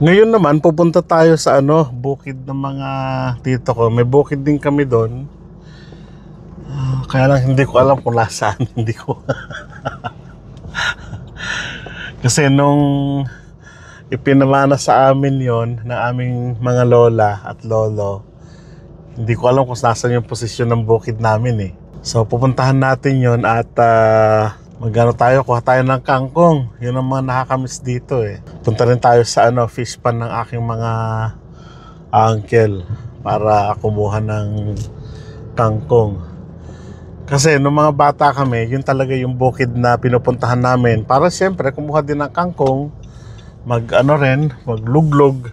Ngayon naman, pupunta tayo sa bukid ng mga tito ko. May bukid din kami doon. Kaya lang hindi ko alam kung nasaan. Hindi ko. Kasi nung ipinamana sa amin yon ng aming mga lola at lolo, hindi ko alam kung nasaan yung posisyon ng bukid namin eh. So pupuntahan natin yon at kuha tayo ng kangkong. Yun ang mga nakakamiss dito eh. Punta rin tayo sa fish pan ng aking mga uncle para kumuha ng kangkong. Kasi nung mga bata kami, yun talaga yung bukid na pinupuntahan namin para siyempre kumuha din ng kangkong, magluglog.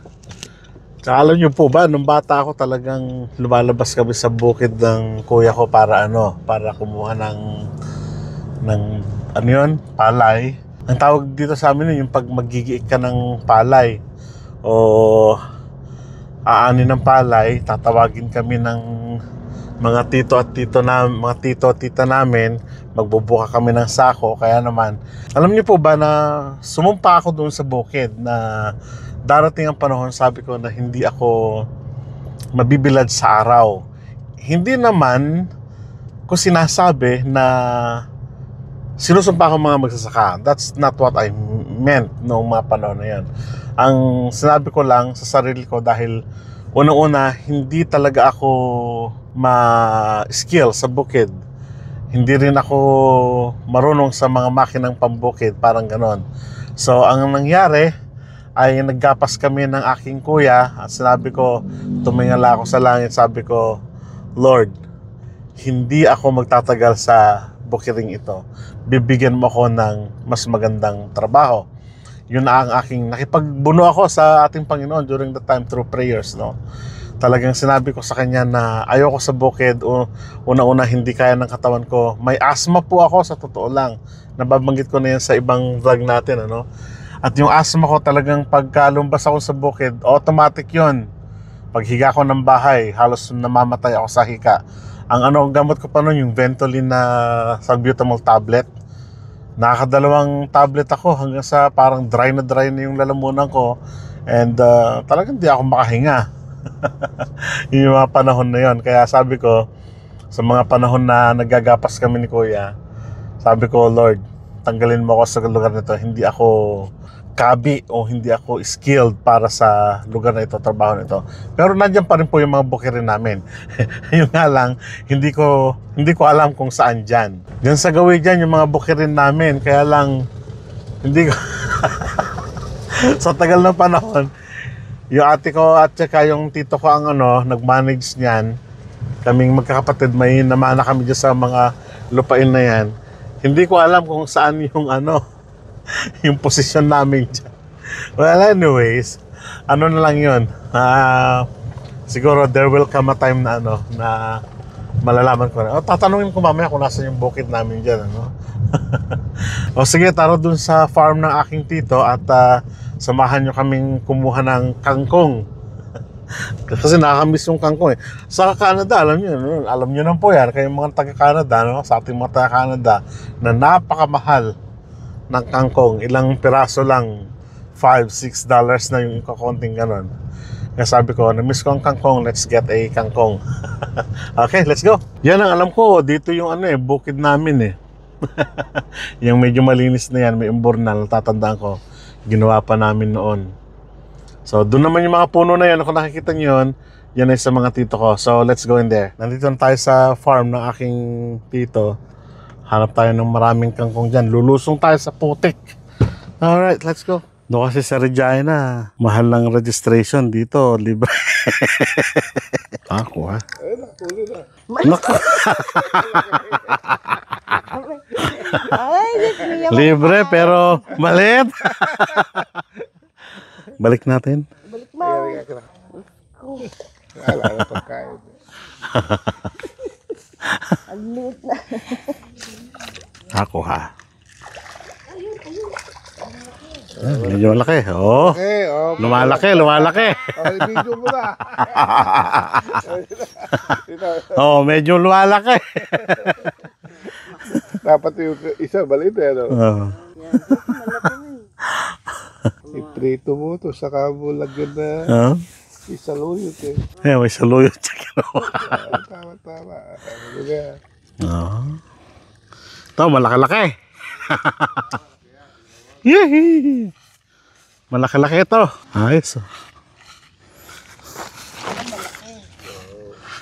Tsaka alam nyo po ba, nung bata ako talagang lumalabas kami sa bukid ng kuya ko para kumuha ng palay. Ang tawag dito sa amin yung pag magigiik ka ng palay o aani ng palay, tatawagin kami ng mga tito at tita namin, magbubuka kami ng sako. Kaya naman, alam niyo po ba na sumumpa ako doon sa bukid na darating ang panahon, sabi ko na hindi ako mabibilad sa araw. Hindi naman ko sinasabi na sinusumpa ko mga magsasaka. That's not what I meant noong mga panahon na yan. Ang sinabi ko lang sa sarili ko dahil unang-una, hindi talaga ako ma-skill sa bukid. Hindi rin ako marunong sa mga makinang pambukid, parang ganon. So, ang nangyari ay naggapas kami ng aking kuya at sinabi ko, tumingala ako sa langit, sabi ko, Lord, hindi ako magtatagal sa bukiring ito. Bibigyan mo ako ng mas magandang trabaho. Yun na ang aking nakipagbuno ako sa ating Panginoon during the time through prayers, no? Talagang sinabi ko sa kanya na ayoko sa bukid. Una-una, hindi kaya ng katawan ko. May asthma po ako, sa totoo lang. Nababanggit ko na yan sa ibang vlog natin, ano? At yung asthma ko talagang pagkalumbas ako sa bukid, automatic yun. Paghiga ko ng bahay, halos namamatay ako sa hika. Ang gamot ko pa nun, yung Ventolin na salbutamol tablet. Nakakadalawang tablet ako hanggang sa parang dry na yung lalamunan ko. And talagang di ako makahinga. Yung mga panahon na yon. Kaya sabi ko, sa mga panahon na naggagapas kami ni Kuya, sabi ko, Lord, tanggalin mo ako sa lugar na ito. Hindi ako kabi o hindi ako skilled para sa lugar na ito, trabaho na ito. Pero nandiyan pa rin po yung mga bukirin namin. Yung nga lang, hindi ko alam kung saan dyan. Diyan sa gawin dyan yung mga bukirin namin. Kaya lang, hindi ko sa tagal ng panahon, yung ate ko at saka yung tito ko ang nag-manage niyan. Kaming magkakapatid, may namana kami dyan sa mga lupain na yan. Hindi ko alam kung saan yung yung posisyon namin dyan. Well, anyways, na lang yun. Siguro there will come a time na na malalaman ko na. Tatanungin ko mamaya kung nasa yung bukid namin dyan, O sige, taro dun sa farm ng aking tito at samahan nyo kaming kumuha ng kangkong. Kasi nakakamiss yung kangkong eh. Sa Canada, alam nyo na po yan, kayong mga taga-Canada, sa ating mga taga-Canada, na napakamahal ng kangkong. Ilang piraso lang, $5-6 na yung kakonting ganon. Kaya sabi ko, na-miss ko ang kangkong, let's get a kangkong. Okay, let's go. Yan ang alam ko, dito yung bukid namin eh. Yung medyo malinis na yan, may umburnal, tatandaan ko, ginawa pa namin noon. So doon naman yung mga puno na yan, kung nakikita nyo yan ay sa mga tito ko. So let's go in there. Nandito na tayo sa farm ng aking tito. Hanap tayo ng maraming kangkong dyan. Lulusong tayo sa putik. Alright, let's go. No, kasi sa Regina, mahal ng registration dito, libre. Ako ha? Nakuli na. Naku. Libre pero maliit. Balik natin. Balik mo. Wala na pagkain. Ang liit na. Ako ha. Medyo malaki. Oh. Okay, Lumalaki. Video mo na. Oh, medyo lumalaki. Dapat yung isa balit eh. Oh. Iprito mo to, saka mo lagyan na Ah? isaluyot eh. May saluyot sa ginawa. Tama. Ano nga? Ah. Ito, malaki-laki. Yehey! Malaki-laki ito. Ayos.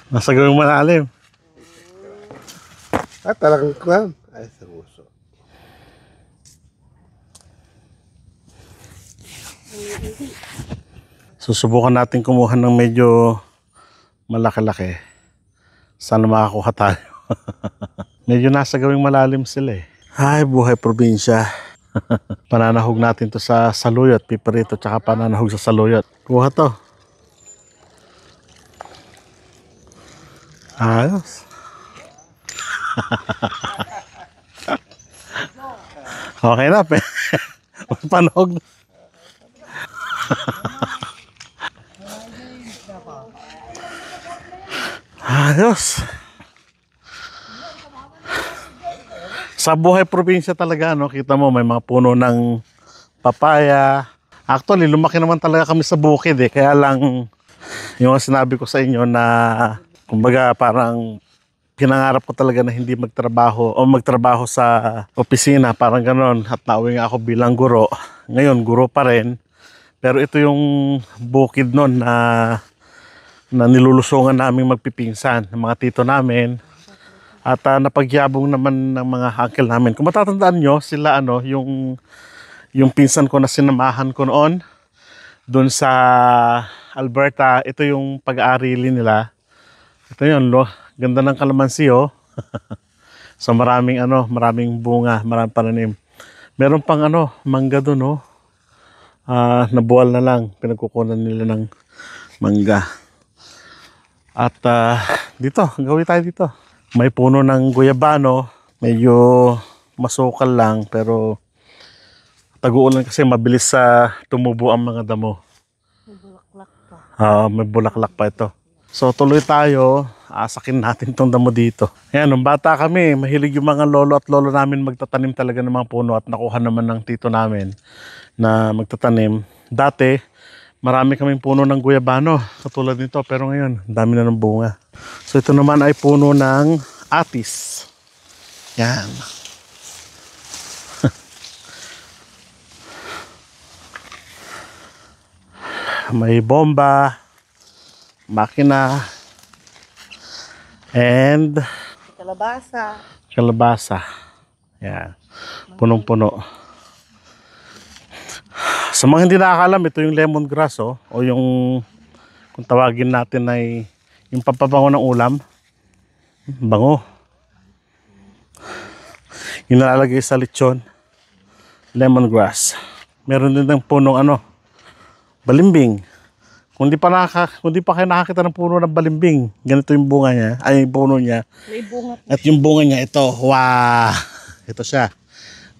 Nasa gawing malalim. Talagang kwan. Ay, sa uso. Susubukan natin kumuha ng medyo malaki-laki. Sana makakuha tayo. Medyo nasa gawing malalim sila eh. Ay, buhay probinsya. Pananahog natin to sa saluyot, piperito, tsaka pananahog sa saluyot. Kuha to. Ayos. Okay na, pe. Panahog na. Ayos. Sa buhay probinsya talaga, no, kita mo may mga puno ng papaya. Actually, lumaki naman talaga kami sa bukid eh. Kaya lang, yung sinabi ko sa inyo na, kumbaga parang pinangarap ko talaga na hindi magtrabaho o magtrabaho sa opisina, parang ganon. At nauwi nga ako bilang guro. Ngayon, guro pa rin. Pero ito yung bukid nun na nilulusungan namin magpipinsan ng mga tito namin. At napagyabong naman ng mga uncle namin. Kung matatandaan nyo, sila yung pinsan ko na sinamahan ko noon doon sa Alberta. Ito yung pag-aarili nila. Ito yun, ganda ng kalamansi oh. So maraming bunga, maraming pananim. Meron pang mangga doon oh. Nabuwal na lang, pinagkukunan nila ng mangga. At dito, gawin tayo dito. May puno ng guyabano, medyo masukal lang pero tag-uulan kasi mabilis sa tumubo ang mga damo. May bulaklak pa. May bulaklak pa ito. So tuloy tayo, asakin natin tong damo dito. Ayan, nung bata kami, mahilig yung mga lolo at lolo namin magtatanim talaga ng mga puno at nakuha naman ng tito namin na magtatanim. Dati, marami kaming puno ng guyabano katulad nito pero ngayon, dami na ng bunga. So ito naman ay puno ng atis. Yan. May bomba, makina, and kalabasa. Yan. Punong-puno. Sa mga hindi nakakalam, ito yung lemongrass o yung kung tawagin natin ay yung pampabango ng ulam. Bango. Yung nalalagay sa lechon. Lemongrass. Meron din ng punong balimbing. Kung di pa kayo nakakita ng puno ng balimbing, ganito yung bunga niya, ay yung puno niya. May bunga. At yung bunga niya, ito, wow! Ito siya.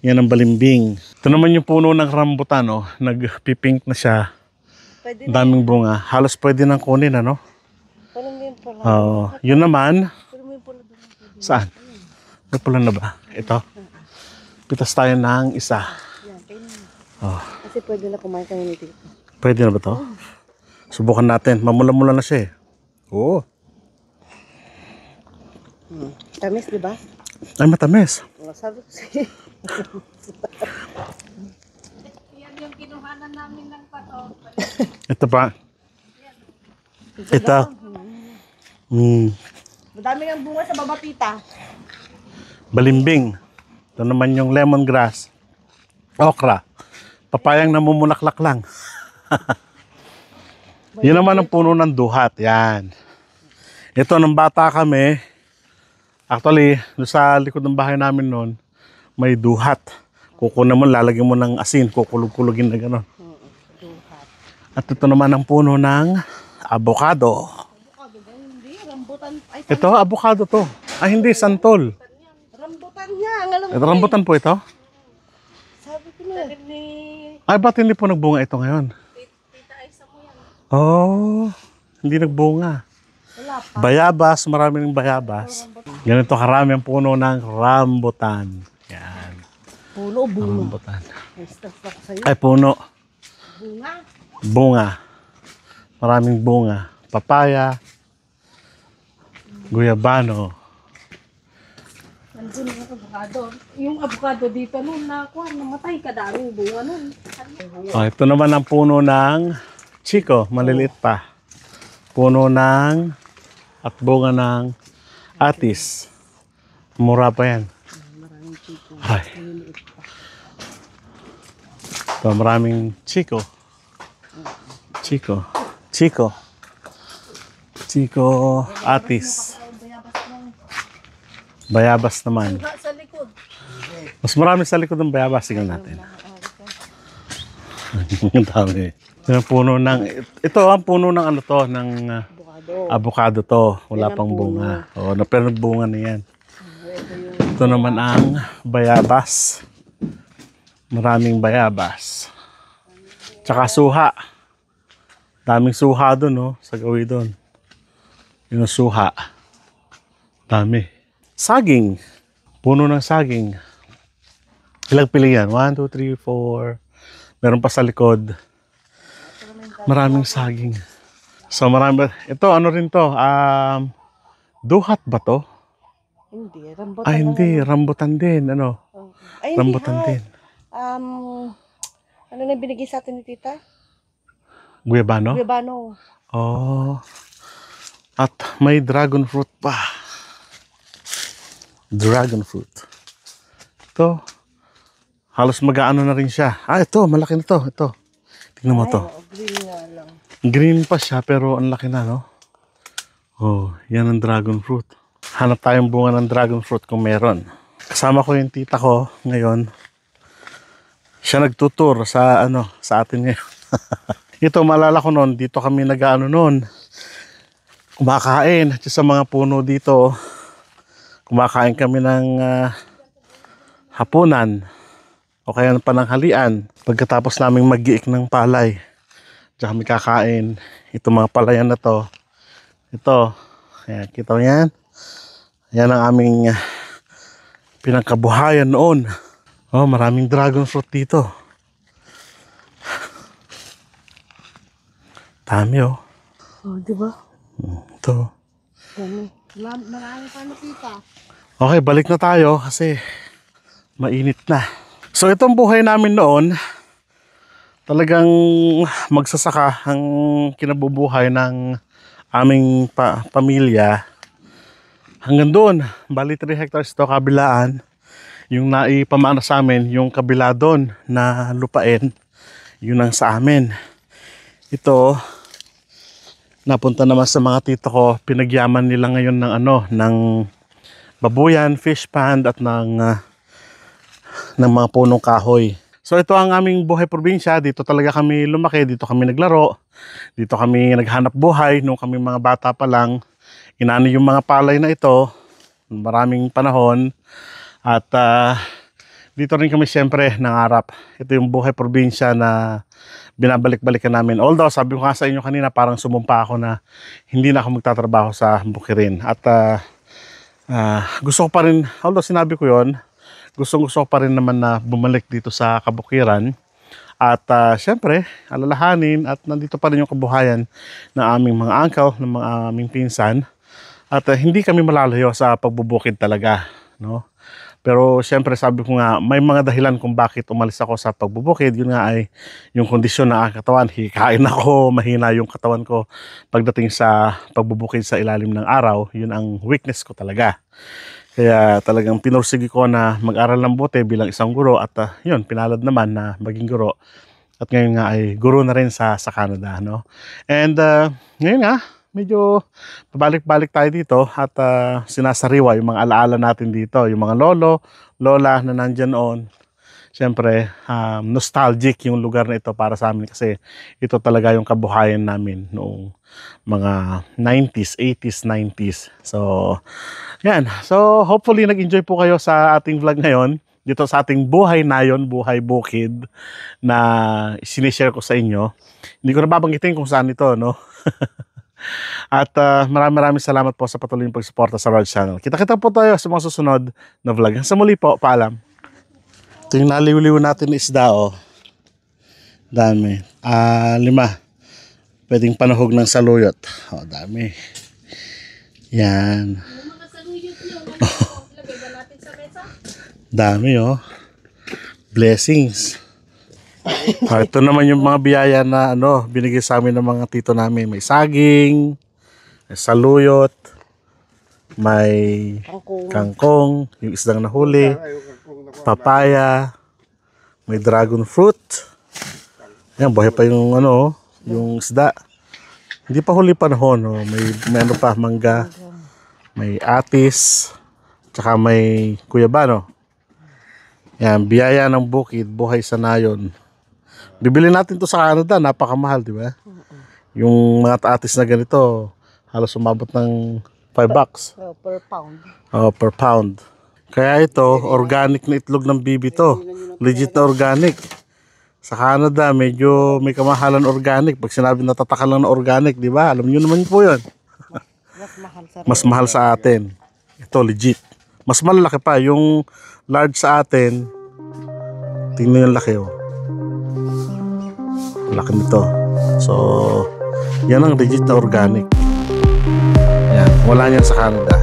Yan ang balimbing. Ito naman yung puno ng rambutan, nagpipink na siya. Pwede Daming bunga. Halos pwede nang kunin, Parang may pula. Yun naman, Pero may pula doon. saan? May pula na ba? Ito. Pitas tayo ng isa. Yan, kayo na. Oh, Kasi pwede na kumain kayo dito. pwede na ba to? Subukan natin. Mamula-mula na siya eh. Oo. Tamis, di ba? Ay, matamis. Sabi ko sa'yo. Ito pa. Ito. Madami ng bunga sa baba, tita. Balimbing. Ito naman yung lemongrass. Okra. Papayang namumulaklak lang. Yun naman ang puno ng duhat. Yan. Ito, nung bata kami, actually, doon sa likod ng bahay namin noon, may duhat. Kukunan mo, lalagyan mo ng asin, kukulog-kulogin na gano'n. Duhat. At ito naman ang puno ng avocado. Avocado ba? Hindi. Rambutan. Ay, Ito, avocado to. Ay, hindi, santol. rambutan niya. Ang alam Ito, rambutan po ito. Sabi ko na. Ay, ba't hindi po nagbunga ito ngayon? Tita Aisa mo yan. Oh, hindi nagbunga. Wala pa. Bayabas, maraming bayabas. Ganito karami ang puno ng rambutan. Yan, Puno o bunga? rambutan. Ay, stuff ako sa'yo. Ay, puno. Bunga. Bunga. Maraming bunga. Papaya. Guyabano. Nandun yung avocado. Yung avocado dito nun, namatay ka daming bunga nun. Oh, ito naman ang puno ng Chico. Maliliit pa. Puno ng at bunga ng Atis. Mura pa yan. Maraming chico. Ay. Maliliit pa. Ito, maraming Chico. Chico. Chico. Chico Atis. Bayabas naman. Hangga sa likod. Mas marami sa likod ng bayabas. Tingnan natin. Ang dami. Ito ang puno ng... Ito ang puno ng ano to, ng Avocado. avocado to. Wala Yan ang pang puno. bunga. Oo, pero nagbunga na yan. Ito yung Ito naman ang bayabas. Maraming bayabas. Tsaka suha. Daming suha doon, no? Sa gawi doon. Yung suha. Dami. Saging. Puno ng saging. Ilang pili yan? 1, 2, 3, 4. Meron pa sa likod. Maraming saging. So marami. Ito, ano rin to? Duhat ba to? hindi, rambutan Ay, lang hindi. ano. Rambutan din. Ano? Oh. Ay, hindi Rambutan ha. din. Ano na binigay sa atin ni tita? Guyabano? Guyabano. Oh. At may dragon fruit pa. Dragon fruit. Ito. Halos mag-aano na rin siya. Ito. Malaki na to. Ito. Tingnan mo to. Ay, green nga lang. Green pa siya pero ang laki na, no? Oh, yan ang dragon fruit. Hanap tayong bunga ng dragon fruit kung meron. Kasama ko yung tita ko ngayon. Siya nagtutur sa sa atin ngayon. Ito, maalala ko noon, dito kami nag-ano noon. Kumakain sa mga puno dito. Kumakain kami ng hapunan o kaya pananghalian. Pagkatapos naming mag-iik ng palay, diyan kami kakain. Ito mga palayan na to. Ito, ayan, kita mo yan? Yan ang aming pinangkabuhayan noon. Oh, maraming dragon fruit dito. Dami, oh. Oh, di ba? Ito. Marami pa nakita. Okay, balik na tayo kasi mainit na. So itong buhay namin noon, talagang magsasaka ang kinabubuhay ng aming pamilya. Hanggang doon, bali 3 hectares to kabilaan. Yung naipamana sa amin, yung kabila doon na lupain, yun ang sa amin. Ito, napunta naman sa mga tito ko, pinagyaman nila ngayon ng ng babuyan, fish pond at ng mga punong kahoy. So ito ang aming buhay probinsya. Dito talaga kami lumaki, dito kami naglaro, dito kami naghanap buhay nung kami mga bata pa lang. Inano yung mga palay na ito, maraming panahon. At dito rin kami siyempre nangarap. Ito yung buhay probinsya na binabalik-balikan namin. Although sabi ko nga sa inyo kanina, parang sumumpa ako na hindi na ako magtatrabaho sa Bukirin. At gusto ko pa rin, although sinabi ko yon, gusto ko pa rin naman na bumalik dito sa Kabukiran. At siyempre, alalahanin at nandito pa rin yung kabuhayan ng aming mga uncle, ng mga aming pinsan. At hindi kami malalayo sa pagbubukid talaga, no? Pero siyempre sabi ko nga, may mga dahilan kung bakit umalis ako sa pagbubukid. Yun nga ay yung kondisyon ng aking katawan. Hikain ako, mahina yung katawan ko pagdating sa pagbubukid sa ilalim ng araw. Yun ang weakness ko talaga. Kaya talagang pinursigi ko na mag-aral ng buti bilang isang guro. At yun, pinalad naman na maging guro. At ngayon nga ay guro na rin sa Canada, no? And ngayon nga, medyo pabalik-balik tayo dito at sinasariwa yung mga alaala natin dito. Yung mga lolo, lola na nandyan noon. Siyempre, nostalgic yung lugar na ito para sa amin kasi ito talaga yung kabuhayan namin noong mga 90s, 80s, 90s. So, yan. So, hopefully nag-enjoy po kayo sa ating vlog ngayon. Dito sa ating buhay nayon, buhay bukid na sinishare ko sa inyo. Hindi ko nababanggitin kung saan ito, no? At maraming salamat po sa patuloy yung pagsuporta sa Rod Channel. Kita-kita po tayo sa mga susunod na vlog. Sa muli po, paalam. Ito yung naliw-liw natin na isda, oh. Dami. 5. Pwedeng panahog ng saluyot. Dami. Yan. Yung mga saluyot nyo, lagay ba natin sa mesa? Dami Blessings. Ito naman yung mga biyaya na binigay sa amin ng mga tito namin. May saging, may saluyot, may kangkong, yung isdang nahuli, papaya, may dragon fruit. Yan, buhay pa yung yung isda. Hindi pa huli panahon, may pa, mangga, may atis, tsaka may kuyaba, Yan, biyaya ng bukid, buhay sa nayon. Bibili natin to sa Canada, napakamahal, di ba? Yung mga atis na ganito, halos umabot ng $5. Per pound. Per pound. Kaya ito, organic na itlog ng bibi to. Legit na organic. Sa Canada, medyo may kamahalan organic. Pag sinabi natatakan lang na organic, di ba? Alam nyo naman po yun. Mas mahal sa atin. Ito, legit. Mas malaki pa. Yung large sa atin, tingnan yung laki, Laki nito. So, yan ang legit na organic. Yan. Wala niyan sa Canada.